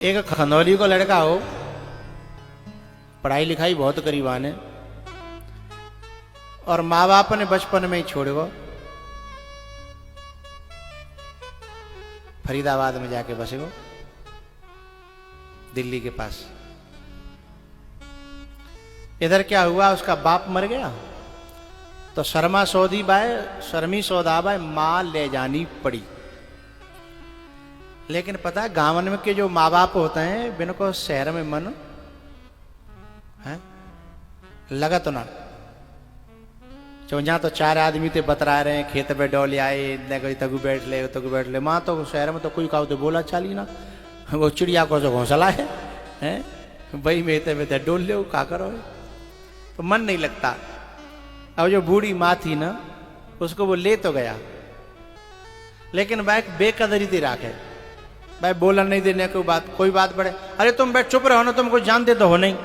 एक खंदौली को लड़का हो, पढ़ाई लिखाई बहुत करीबान है और माँ बाप ने बचपन में ही छोड़ गो, फरीदाबाद में जाके बसे गो, दिल्ली के पास। इधर क्या हुआ, उसका बाप मर गया तो शर्मी सौदा बाय माँ ले जानी पड़ी। लेकिन पता है गांवन में के जो माँ बाप होते हैं बिन को शहर में मन है लगा तो ना। जहाँ तो चार आदमी ते बतरा रहे हैं, खेत पे डोल आए, तगु बैठ ले माँ तो शहर में तो कोई काउ तो बोला चाली ना, वो चिड़िया को जो घोंसला है भाई में डोल ले का करो, तो मन नहीं लगता। अब जो बूढ़ी माँ थी ना उसको वो ले तो गया, लेकिन भाई बेकदरी थी राखे, भाई बोला नहीं देने कोई बात बढ़े, अरे तुम बैठ चुप रहो ना, तुम कुछ जानते तो हो नहीं।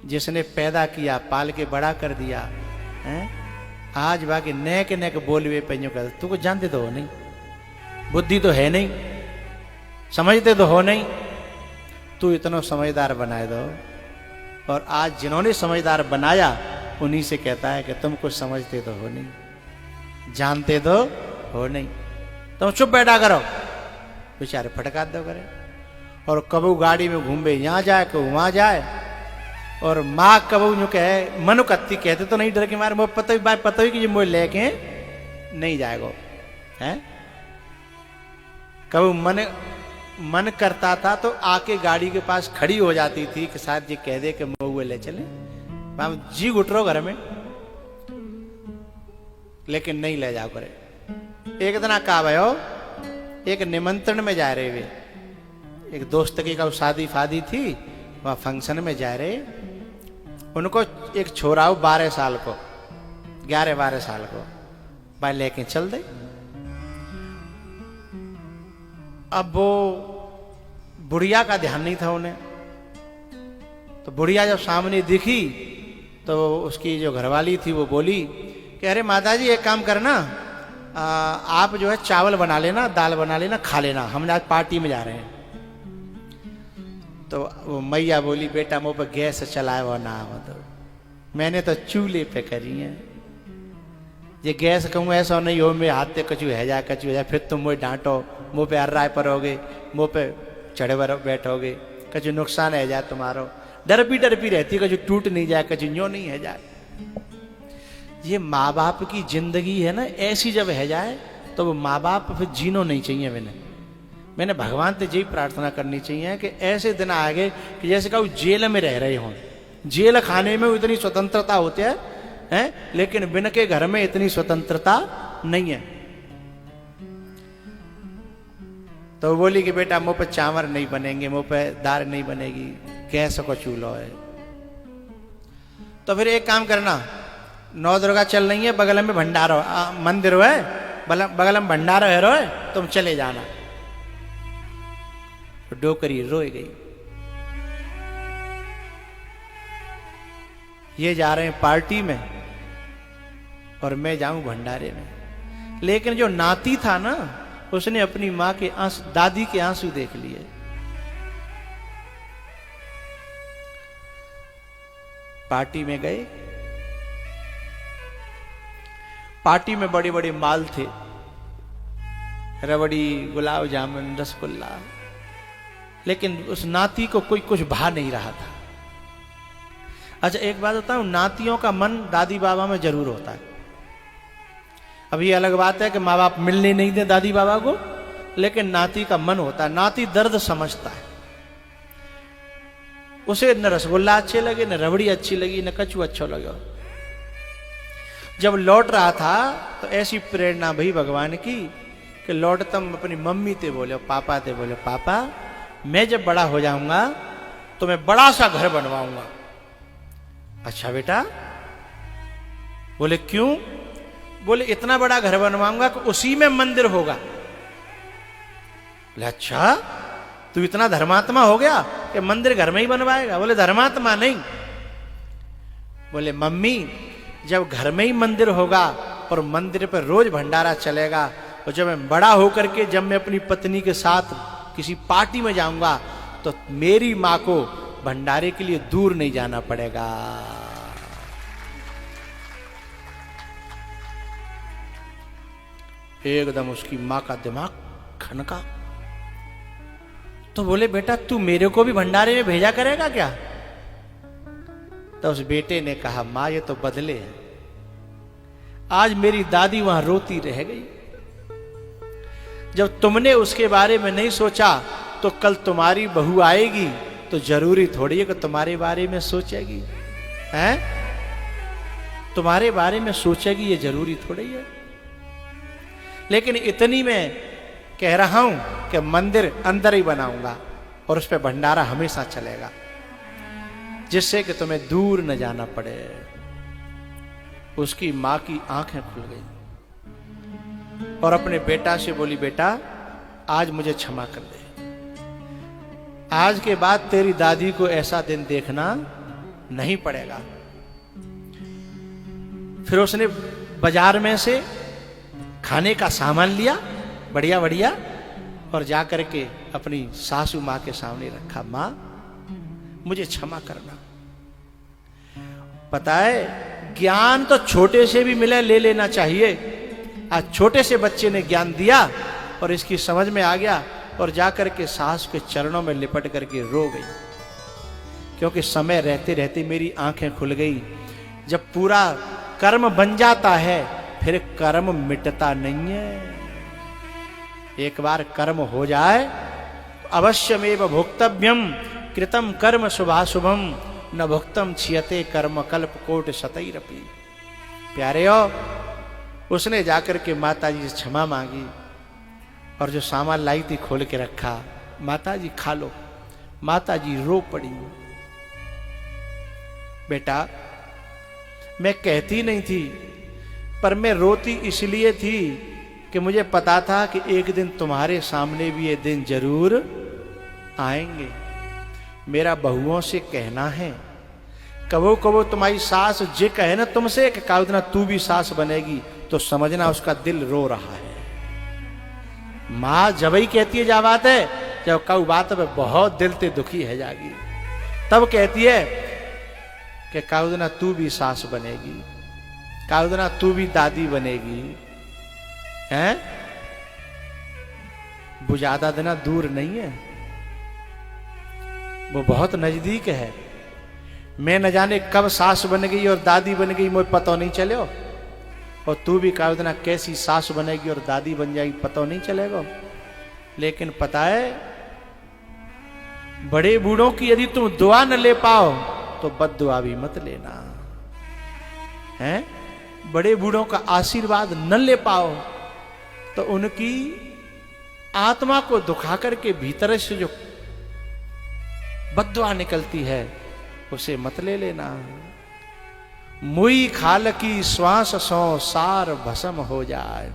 जिसने पैदा किया पाल के बड़ा कर दिया है, आज बाकी नेक नेक बोलवे पेंजो कर, तू कुछ जानते तो हो नहीं, बुद्धि तो है नहीं, समझते तो हो नहीं, तू इतना समझदार बनाए दो। और आज जिन्होंने समझदार बनाया उन्हीं से कहता है कि तुम कुछ समझते तो हो नहीं, जानते तो हो नहीं, तुम चुप बैठा करो। बेचारे फटका दो करे, और कबू गाड़ी में घूमे यहाँ जाए कबू वहां जाए, और माँ कबू जो कहे मनु कत्ती कहते तो नहीं, डर के मारे मोह पता ही कि मोह लेके नहीं जाएगो है। कबू मन करता था तो आके गाड़ी के पास खड़ी हो जाती थी कि शायद ये कह दे कि मोह ले चले, जी घुट रहो घर में, लेकिन नहीं ले जाओ करे। एक दिन का भयो, एक निमंत्रण में जा रहे वे, एक दोस्त की का शादी फादी थी, वहां फंक्शन में जा रहे, उनको एक छोरा हो 12 साल को, 11-12 साल को भाई लेके चल दे। अब वो बुढ़िया का ध्यान नहीं था उन्हें, तो बुढ़िया जब सामने दिखी तो उसकी जो घरवाली थी वो बोली कि अरे माताजी एक काम करना, आप जो है चावल बना लेना, दाल बना लेना, खा लेना, हम आज पार्टी में जा रहे हैं। तो वो मैया बोली बेटा मुँह पर गैस चलाए वो ना हो, तो मैंने तो चूल्हे पे करी है, ये गैस कहूँ ऐसा नहीं हो मेरे हाथ पे कचू है जाए, फिर तुम मुझे डांटो, मुँह पे अर्राय परोगे, मुँह पे चढ़े बैठोगे, कचू नुकसान है जाए तुम्हारो, डरपी रहती है, कचू टूट नहीं जाए, कचू न्यो नहीं है जाए। ये माँ बाप की जिंदगी है ना ऐसी, जब है जाए तो वो माँ बाप फिर जीनो नहीं चाहिए। मैंने भगवान से यही प्रार्थना करनी चाहिए कि ऐसे दिन आगे कि जैसे कहूँ जेल में रह रहे हों, जेल खाने में इतनी स्वतंत्रता होती है, लेकिन बिन के घर में इतनी स्वतंत्रता नहीं है। तो बोली कि बेटा मुंह पे चावल नहीं बनेंगे, मुंह पे दाल नहीं बनेगी, गैस को चूल्हा है। तो फिर एक काम करना, 9 दुर्गा चल रही है, बगल में भंडारा मंदिर है, बगल में भंडारा है, तुम चले जाना। तो डोकरी रोई गई। ये जा रहे हैं पार्टी में और मैं जाऊं भंडारे में। लेकिन जो नाती था ना उसने अपनी माँ के आंसू, दादी के आंसू देख लिए। पार्टी में गए, पार्टी में बड़े बड़े माल थे, रबड़ी, गुलाब जामुन, रसगुल्ला, लेकिन उस नाती को कोई कुछ भा नहीं रहा था। अच्छा एक बात बताऊं, नातियों का मन दादी बाबा में जरूर होता है। अब ये अलग बात है कि माँ बाप मिलने नहीं दे दादी बाबा को, लेकिन नाती का मन होता है, नाती दर्द समझता है। उसे न रसगुल्ला अच्छे लगे, न रबड़ी अच्छी लगी, न कचू अच्छा लगा। जब लौट रहा था तो ऐसी प्रेरणा भई भगवान की कि लौटतम अपनी मम्मी ते बोले, पापा ते बोले, पापा मैं जब बड़ा हो जाऊंगा तो मैं बड़ा सा घर बनवाऊंगा। अच्छा बेटा, बोले क्यों? बोले इतना बड़ा घर बनवाऊंगा कि उसी में मंदिर होगा। बोले अच्छा तू इतना धर्मात्मा हो गया कि मंदिर घर में ही बनवाएगा? बोले धर्मात्मा नहीं, बोले मम्मी जब घर में ही मंदिर होगा और मंदिर पर रोज भंडारा चलेगा, और जब मैं बड़ा होकर के जब मैं अपनी पत्नी के साथ किसी पार्टी में जाऊंगा तो मेरी मां को भंडारे के लिए दूर नहीं जाना पड़ेगा। एकदम उसकी मां का दिमाग खनका। तो बोले बेटा तू मेरे को भी भंडारे में भेजा करेगा क्या? तो उस बेटे ने कहा मां ये तो बदले हैं, आज मेरी दादी वहां रोती रह गई। जब तुमने उसके बारे में नहीं सोचा तो कल तुम्हारी बहू आएगी तो जरूरी थोड़ी है कि तुम्हारे बारे में सोचेगी, हैं? तुम्हारे बारे में सोचेगी ये जरूरी थोड़ी है। लेकिन इतनी में कह रहा हूं कि मंदिर अंदर ही बनाऊंगा और उस पर भंडारा हमेशा चलेगा, जिससे कि तुम्हें दूर न जाना पड़े। उसकी मां की आंखें खुल गई और अपने बेटा से बोली बेटा आज मुझे क्षमा कर दे, आज के बाद तेरी दादी को ऐसा दिन देखना नहीं पड़ेगा। फिर उसने बाजार में से खाने का सामान लिया बढ़िया बढ़िया और जाकर के अपनी सासू मां के सामने रखा, मां मुझे क्षमा करना। पता है ज्ञान तो छोटे से भी मिले ले लेना चाहिए। आज छोटे से बच्चे ने ज्ञान दिया और इसकी समझ में आ गया और जाकर के सास के चरणों में लिपट करके रो गई, क्योंकि समय रहते रहते मेरी आंखें खुल गई। जब पूरा कर्म बन जाता है फिर कर्म मिटता नहीं है। एक बार कर्म हो जाए तो अवश्यमेव भोक्तव्यम कृतम कर्म शुभाशुभम न भुक्तम छियते कर्म कल्प कोट शतैरपि। प्यारे हो, उसने जाकर के माता जी से क्षमा मांगी और जो सामान लाई थी खोल के रखा, माता जी खा लो। माता जी रो पड़ी। बेटा मैं कहती नहीं थी, पर मैं रोती इसलिए थी कि मुझे पता था कि एक दिन तुम्हारे सामने भी ये दिन जरूर आएंगे। मेरा बहुओं से कहना है, कबो कबो तुम्हारी सास जे कहे ना तुमसे कि काउदना तू भी सास बनेगी, तो समझना उसका दिल रो रहा है। मां जब ही कहती है जा बात है, जब कऊ बात पे बहुत दिल से दुखी है जागी, तब कहती है कि काउदना तू भी सास बनेगी, काउदना तू भी दादी बनेगी, हैं? वो ज्यादा दिन दूर नहीं है, वो बहुत नजदीक है। मैं न जाने कब सास बन गई और दादी बन गई, मुझे पता नहीं चले। और तू भी काउदना कैसी सास बनेगी और दादी बन जाएगी, पता नहीं चलेगा। लेकिन पता है बड़े बूढ़ों की यदि तुम दुआ न ले पाओ तो बद दुआ भी मत लेना, हैं? बड़े बूढ़ों का आशीर्वाद न ले पाओ तो उनकी आत्मा को दुखा करके भीतर से जो बद्दुआ निकलती है उसे मत ले लेना। मुई खाल की श्वास सो सार भस्म हो जाए,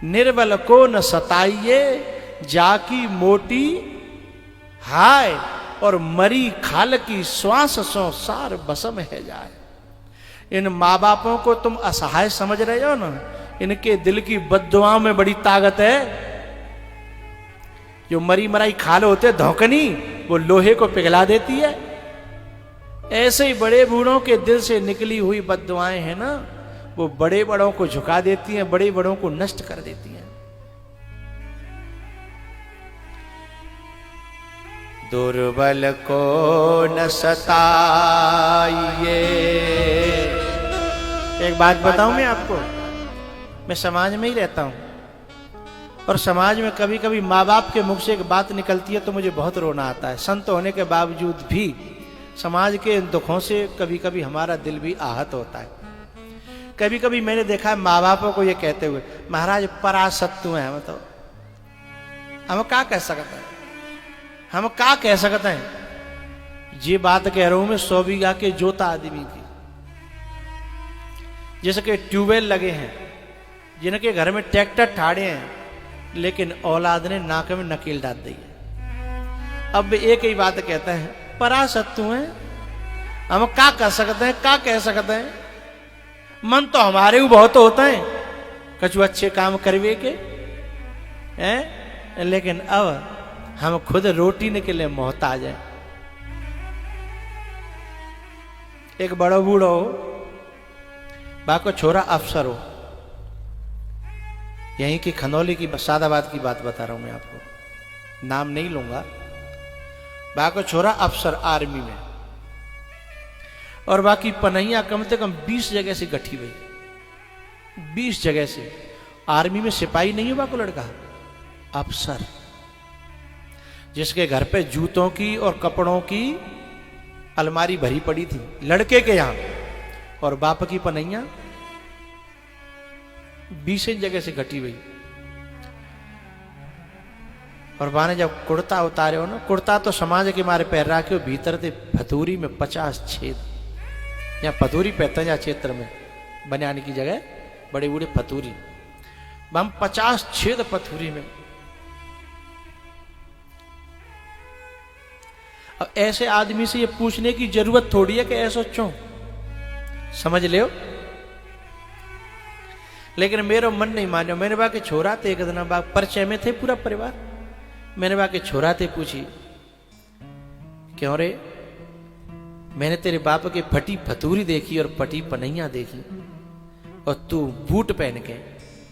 निर्बल को न सताइए जाकी मोटी हाय, और मरी खाल की श्वास सो सार भस्म है जाए। इन माँ बापों को तुम असहाय समझ रहे हो ना, इनके दिल की बद्दुआओं में बड़ी ताकत है। जो मरी मराई खाल होते धौकनी, वो लोहे को पिघला देती है। ऐसे ही बड़े बूढ़ों के दिल से निकली हुई बद्दुआएं हैं ना, वो बड़े बड़ों को झुका देती हैं, बड़े बड़ों को नष्ट कर देती हैं। दुर्बल को न सताइए। एक बात बताऊं मैं आपको, मैं समाज में ही रहता हूं और समाज में कभी कभी माँ बाप के मुख से एक बात निकलती है तो मुझे बहुत रोना आता है। संत होने के बावजूद भी समाज के दुखों से कभी कभी हमारा दिल भी आहत होता है। कभी कभी मैंने देखा है माँ बापों को ये कहते हुए, महाराज परासत्तु हैं हम, तो हम क्या कह सकते हैं, हम क्या कह सकते हैं। ये बात कह रहा हूं मैं 100 बीघा के जोता आदमी की, जिसके ट्यूबवेल लगे हैं, जिनके घर में ट्रैक्टर ठाड़े हैं, लेकिन औलाद ने नाक में नकील डाल दी है। अब एक ही बात कहते हैं परासत्तु हैं, हम क्या कर सकते हैं, क्या कह सकते हैं। मन तो हमारे भी बहुत होता है कछु अच्छे काम करवे के हैं, लेकिन अब हम खुद रोटी के लिए मोहताज हैं। एक बड़ो बूढ़ो हो, बाको छोरा अफसर हो, यहीं की खनौली की सादाबाद की बात बता रहा हूं मैं आपको, नाम नहीं लूंगा। बाको छोरा अफसर आर्मी में, और बाकी पनैया कम से कम 20 जगह से गठी हुई, 20 जगह से। आर्मी में सिपाही नहीं हुआ को लड़का, अफसर, जिसके घर पे जूतों की और कपड़ों की अलमारी भरी पड़ी थी लड़के के यहां, और बाप की पनैया 20 जगह से घटी हुई। और बाने जब कुर्ता उतारे हो ना, कुर्ता तो समाज के मारे पैर रखे हो, भीतर थे फतूरी में 50 छेद, या फतूरी पहते हैं क्षेत्र में बनियान की जगह बड़े बूढ़े फतूरी, हम 50 छेद फतूरी में। अब ऐसे आदमी से ये पूछने की जरूरत थोड़ी है कि ऐसा क्यों, समझ ले। लेकिन मेरा मन नहीं मानो। मैंने बा के छोरा थे, एक दिन बा परिचय में थे पूरा परिवार, मैंने बा के छोरा थे, पूछी क्यों रे, मैंने तेरे बाप के फटी फतूरी देखी और फटी पनैया देखी, और तू बूट पहन के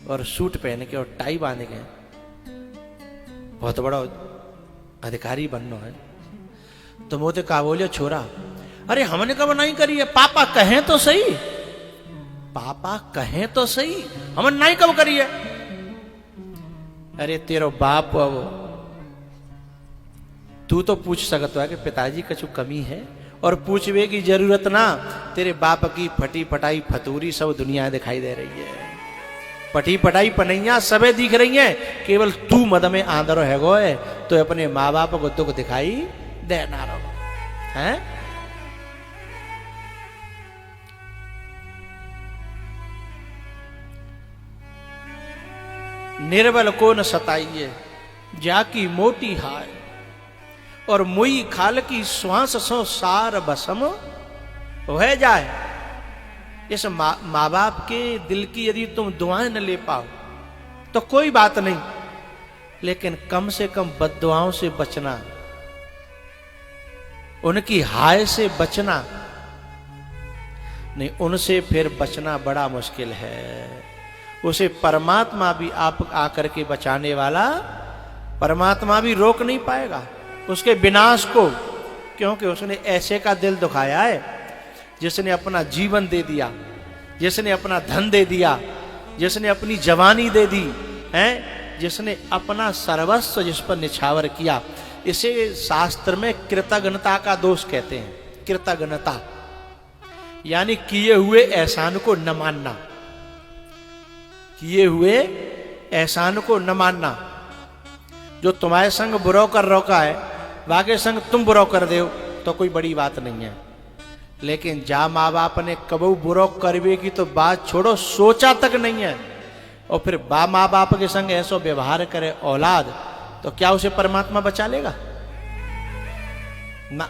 और सूट पहन के और टाई बांध के बहुत बड़ा अधिकारी बनना है। तो मोते कहा, बोलियो छोरा, अरे हमने कब नहीं करी है, पापा कहें तो सही, पापा कहें तो सही, हमने नहीं कब करी है। अरे तेरो बाप, अब तू तो पूछ सकता है कि पिताजी कछु कमी है, और पूछवे की जरूरत ना, तेरे बाप की फटी फटाई फतूरी सब दुनिया दिखाई दे रही है, फटी फटाई पनैया सबे दिख रही है, केवल तू मद में आंदर है गो है, तो अपने माँ बाप को दुख दिखाई देना रहो है। निर्बल को न सताइए जाकी मोटी हाय, और मुई खाल की श्वास सो सार बसम हो जाए। इस माँ बाप के दिल की यदि तुम दुआएं न ले पाओ तो कोई बात नहीं, लेकिन कम से कम बद्दुआओं से बचना, उनकी हाय से बचना नहीं, उनसे फिर बचना बड़ा मुश्किल है। उसे परमात्मा भी आप आकर के बचाने वाला, परमात्मा भी रोक नहीं पाएगा उसके विनाश को, क्योंकि उसने ऐसे का दिल दुखाया है जिसने अपना जीवन दे दिया, जिसने अपना धन दे दिया, जिसने अपनी जवानी दे दी है, जिसने अपना सर्वस्व जिस पर निछावर किया। इसे शास्त्र में कृतज्ञता का दोष कहते हैं। कृतज्ञता यानी किए हुए एहसान को न मानना, किए हुए एहसान को न मानना। जो तुम्हारे संग बुरा कर रोका है, वाके संग तुम बुरा कर दो तो कोई बड़ी बात नहीं है, लेकिन जा माँ बाप ने कबू बुरा करवे की तो बात छोड़ो, सोचा तक नहीं है, और फिर माँ बाप के संग ऐसा व्यवहार करे औलाद, तो क्या उसे परमात्मा बचा लेगा ना।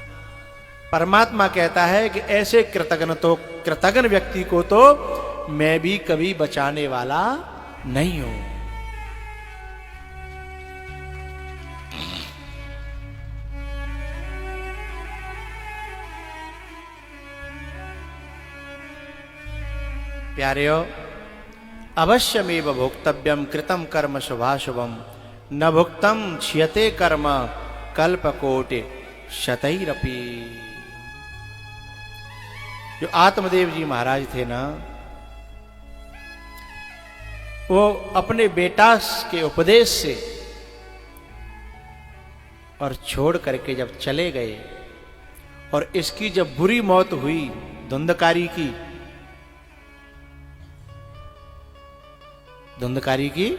परमात्मा कहता है कि ऐसे कृतज्ञ व्यक्ति को तो मैं भी कभी बचाने वाला नहीं हूं। प्यारेयो, अवश्यमेव भोक्तव्यम कृतम कर्म शुभाशुभम, न भुक्तम क्षयते कर्म कल्पकोटि शतैरपि। जो आत्मदेव जी महाराज थे ना, वो अपने बेटा के उपदेश से और छोड़ करके जब चले गए, और इसकी जब बुरी मौत हुई धुंधकारी की, धुंधकारी की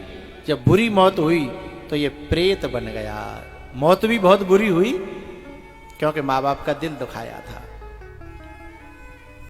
जब बुरी मौत हुई तो ये प्रेत बन गया। मौत भी बहुत बुरी हुई क्योंकि माँ बाप का दिल दुखाया था।